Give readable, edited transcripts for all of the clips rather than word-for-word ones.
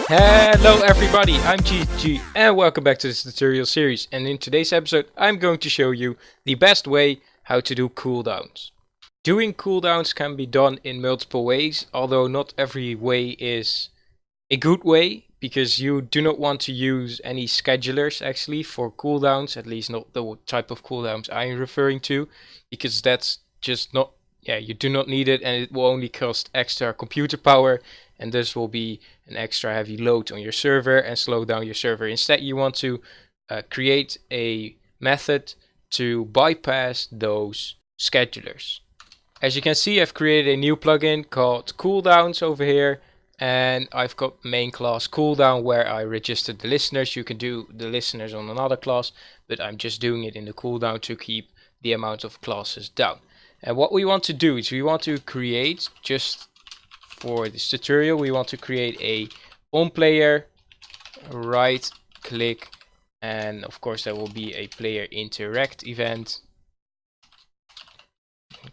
Hello everybody, I'm GG and welcome back to this tutorial series, and in today's episode I'm going to show you the best way how to do cooldowns. Doing cooldowns can be done in multiple ways, although not every way is a good way, because you do not want to use any schedulers actually for cooldowns, at least not the type of cooldowns I'm referring to, because that's just not, you do not need it, and it will only cost extra computer power, and this will be an extra heavy load on your server and slow down your server. Instead, you want to create a method to bypass those schedulers. As you can see, I've created a new plugin called Cooldowns over here, and I've got main class Cooldown where I registered the listeners. You can do the listeners on another class, but I'm just doing it in the Cooldown to keep the amount of classes down. And what we want to do is we want to create, just for this tutorial, we want to create a onPlayer, right click, and of course there will be a player interact event.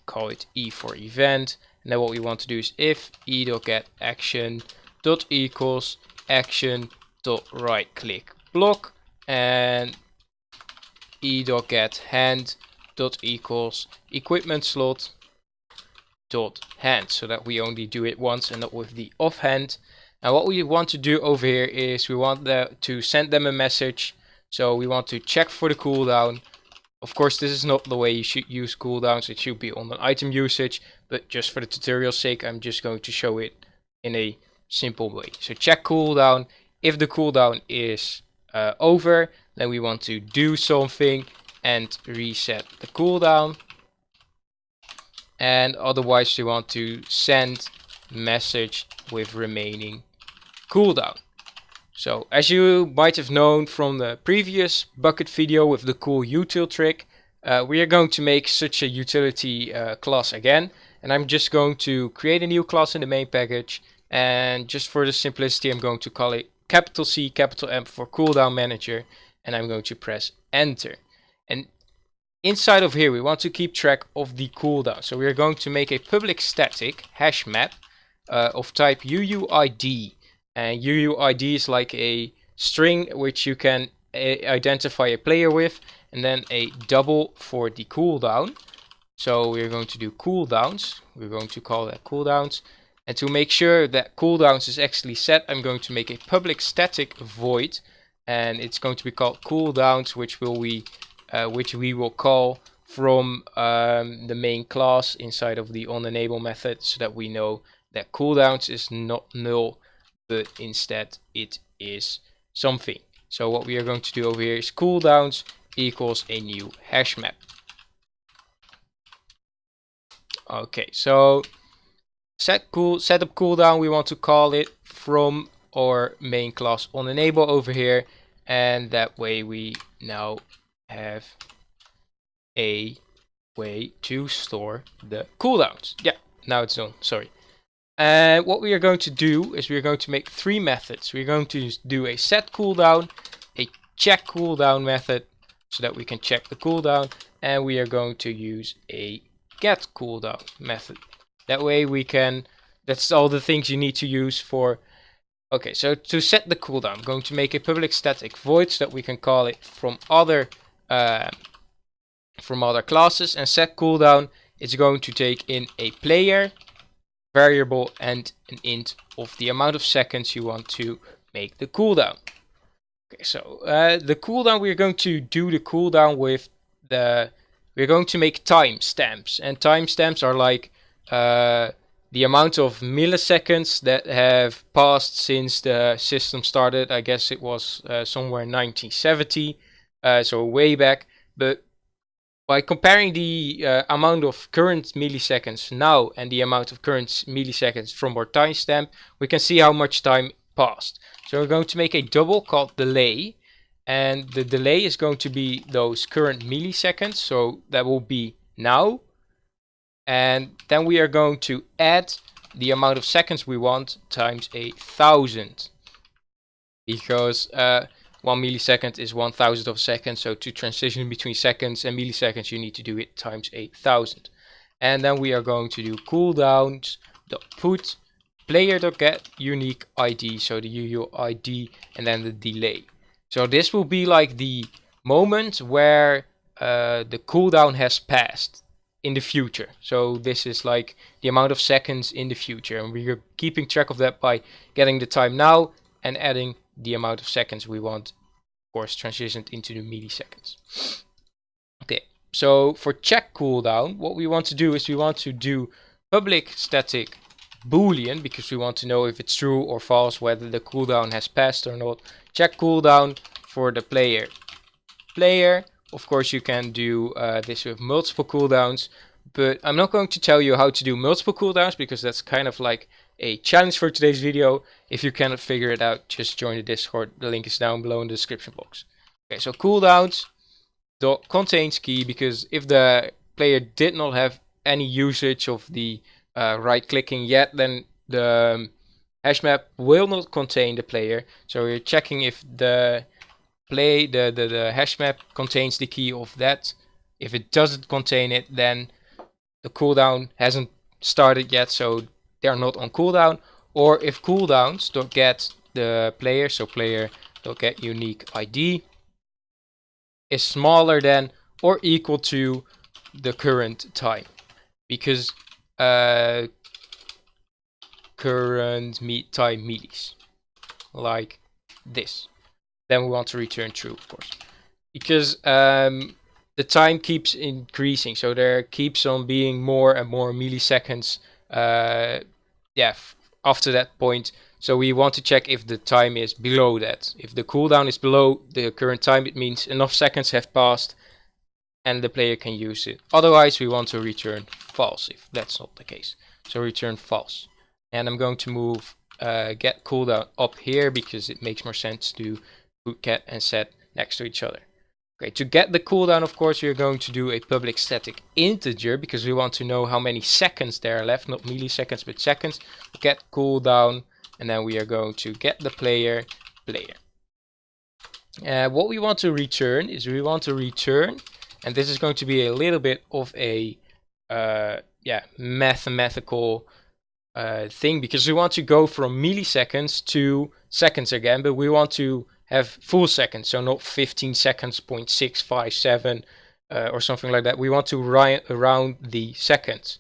Call it E for event, and then what we want to do is if e.get action dot equals action dot right click block, and e.get hand dot equals equipment slot dot hand, so that we only do it once and not with the offhand. And what we want to do over here is we want to send them a message, so we want to check for the cooldown. Of course, this is not the way you should use cooldowns, it should be on an item usage, but just for the tutorial's sake, I'm just going to show it in a simple way. So check cooldown. If the cooldown is over, then we want to do something and reset the cooldown. And otherwise, we want to send message with remaining cooldown. So as you might have known from the previous Bukkit video with the cool util trick, we are going to make such a utility class again, and I'm just going to create a new class in the main package, and just for the simplicity I'm going to call it capital C capital M for cooldown manager, and I'm going to press enter. And inside of here we want to keep track of the cooldown, so we are going to make a public static hash map of type UUID. And UUID is like a string which you can identify a player with, and then a double for the cooldown. So we're going to do cooldowns. We're going to call that cooldowns. And to make sure that cooldowns is actually set, I'm going to make a public static void, and it's going to be called cooldowns, which we will call from the main class inside of the onEnable method, so that we know that cooldowns is not null, but instead it is something. So what we are going to do over here is cooldowns equals a new hash map. Okay, so setup cooldown, we want to call it from our main class onEnable over here, and that way we now have a way to store the cooldowns. Yeah, now it's done, sorry. And what we are going to do is we are going to make three methods. We're going to do a set cooldown, a check cooldown method, so that we can check the cooldown, and we are going to use a get cooldown method. That way we can, that's all the things you need to use for. Okay, so to set the cooldown, I'm going to make a public static void so that we can call it from other classes, and set cooldown is going to take in a player variable and an int of the amount of seconds you want to make the cooldown. Okay, so the cooldown, we're going to do the cooldown with we're going to make timestamps, and timestamps are like the amount of milliseconds that have passed since the system started. I guess it was somewhere in 1970, so way back, but by comparing the amount of current milliseconds now and the amount of current milliseconds from our timestamp, we can see how much time passed. So we're going to make a double called delay, and the delay is going to be those current milliseconds, so that will be now. And then we are going to add the amount of seconds we want times 1,000, because 1 millisecond is 1,000 of a second, so to transition between seconds and milliseconds you need to do it times 1,000. And then we are going to do cooldowns.put player.get unique ID, so the UUID and then the delay. So this will be like the moment where the cooldown has passed in the future. So this is like the amount of seconds in the future, and we're keeping track of that by getting the time now and adding the amount of seconds we want, of course, transitioned into the milliseconds. Okay, so for check cooldown, what we want to do is we want to do public static boolean, because we want to know if it's true or false, whether the cooldown has passed or not. Check cooldown for the player. Of course, you can do this with multiple cooldowns, but I'm not going to tell you how to do multiple cooldowns because that's kind of like a challenge for today's video. If you cannot figure it out, just join the Discord. The link is down below in the description box. Okay, so cooldowns dot contains key, because if the player did not have any usage of the right clicking yet, then the hash map will not contain the player. So we're checking if the hash map contains the key of that. If it doesn't contain it, then the cooldown hasn't started yet, so they're not on cooldown. Or if cooldowns.get the player, so player.get unique ID, is smaller than or equal to the current time, because current time millis, like this. Then we want to return true, of course, because the time keeps increasing, so there keeps on being more and more milliseconds after that point. So we want to check if the time is below that. If the cooldown is below the current time, it means enough seconds have passed and the player can use it. Otherwise, we want to return false if that's not the case. So return false. And I'm going to move get cooldown up here because it makes more sense to put get and set next to each other. Okay, to get the cooldown, of course, we are going to do a public static integer because we want to know how many seconds there are left, not milliseconds, but seconds. Get cooldown, and then we are going to get the player. What we want to return is and this is going to be a little bit of a mathematical thing, because we want to go from milliseconds to seconds again, but we want to have full seconds, so not 15 seconds, 0.657 or something like that. We want to around the seconds.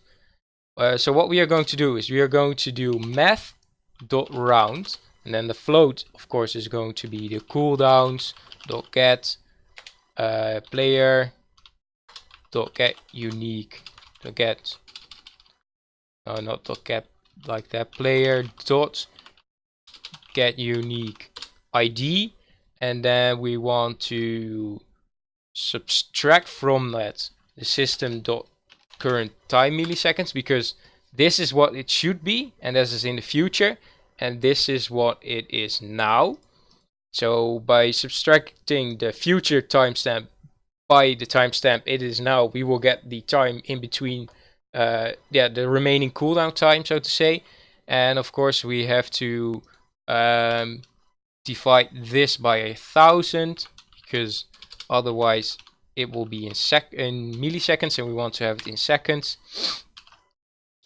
So what we are going to do is we are going to do math.round, and then the float, of course, is going to be the cooldowns.get player.get unique .get not .get like that, player.get unique ID, and then we want to subtract from that the system.current time milliseconds, because this is what it should be and this is in the future, and this is what it is now. So by subtracting the future timestamp by the timestamp it is now, we will get the time in between, the remaining cooldown time, so to say. And of course we have to divide this by 1000, because otherwise it will be in milliseconds, and we want to have it in seconds.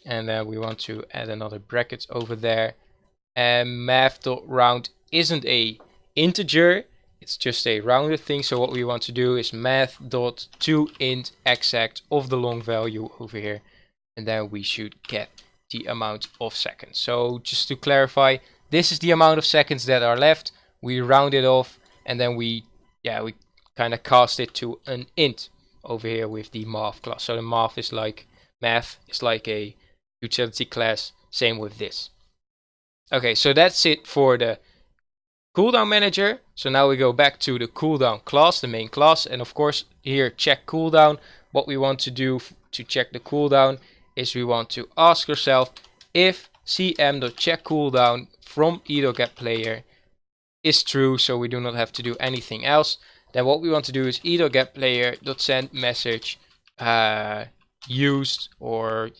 And then we want to add another bracket over there. And math.round isn't a integer, it's just a rounded thing. So what we want to do is math.toInt exact of the long value over here, and then we should get the amount of seconds. So just to clarify, this is the amount of seconds that are left. We round it off, and then we kind of cast it to an int over here with the math class. So the math is like a utility class. Same with this. Okay, so that's it for the cooldown manager. So now we go back to the cooldown class, the main class, and of course here check cooldown. What we want to do to check the cooldown is we want to ask ourselves if cm.checkCooldown from e.getPlayer is true, so we do not have to do anything else. Then what we want to do is e.getPlayer.send message used, or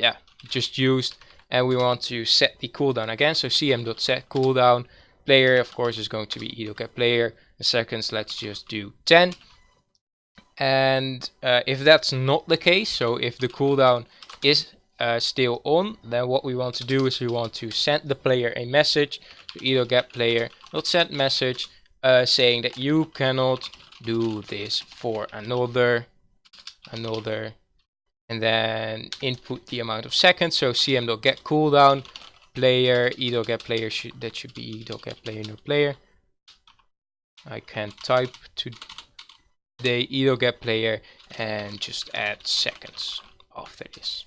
just used, and we want to set the cooldown again. So cm.setCooldown. Player, of course, is going to be e.getPlayer. In seconds, let's just do 10. And if that's not the case, so if the cooldown is still on, then what we want to do is we want to send the player a message. So either get player not send message saying that you cannot do this for another, and then input the amount of seconds. So cm.get cooldown player get player that should be get player no player. I can type today get player and just add seconds after this.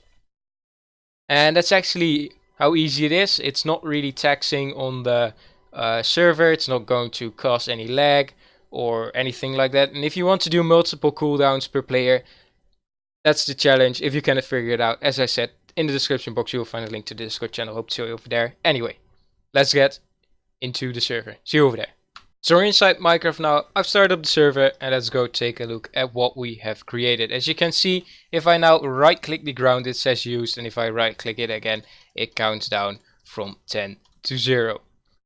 And that's actually how easy it is. It's not really taxing on the server. It's not going to cause any lag or anything like that. And if you want to do multiple cooldowns per player, that's the challenge. If you cannot figure it out, as I said, in the description box you will find a link to the Discord channel. Hope to see you over there. Anyway, let's get into the server. See you over there. So we're inside Minecraft now. I've started up the server and let's go take a look at what we have created. As you can see, if I now right click the ground, it says used, and if I right click it again, it counts down from 10 to 0.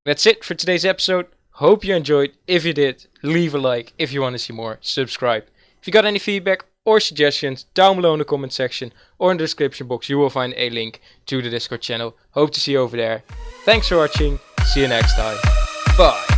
That's it for today's episode. Hope you enjoyed. If you did, leave a like. If you want to see more, subscribe. If you got any feedback or suggestions, down below in the comment section or in the description box you will find a link to the Discord channel. Hope to see you over there. Thanks for watching. See you next time. Bye.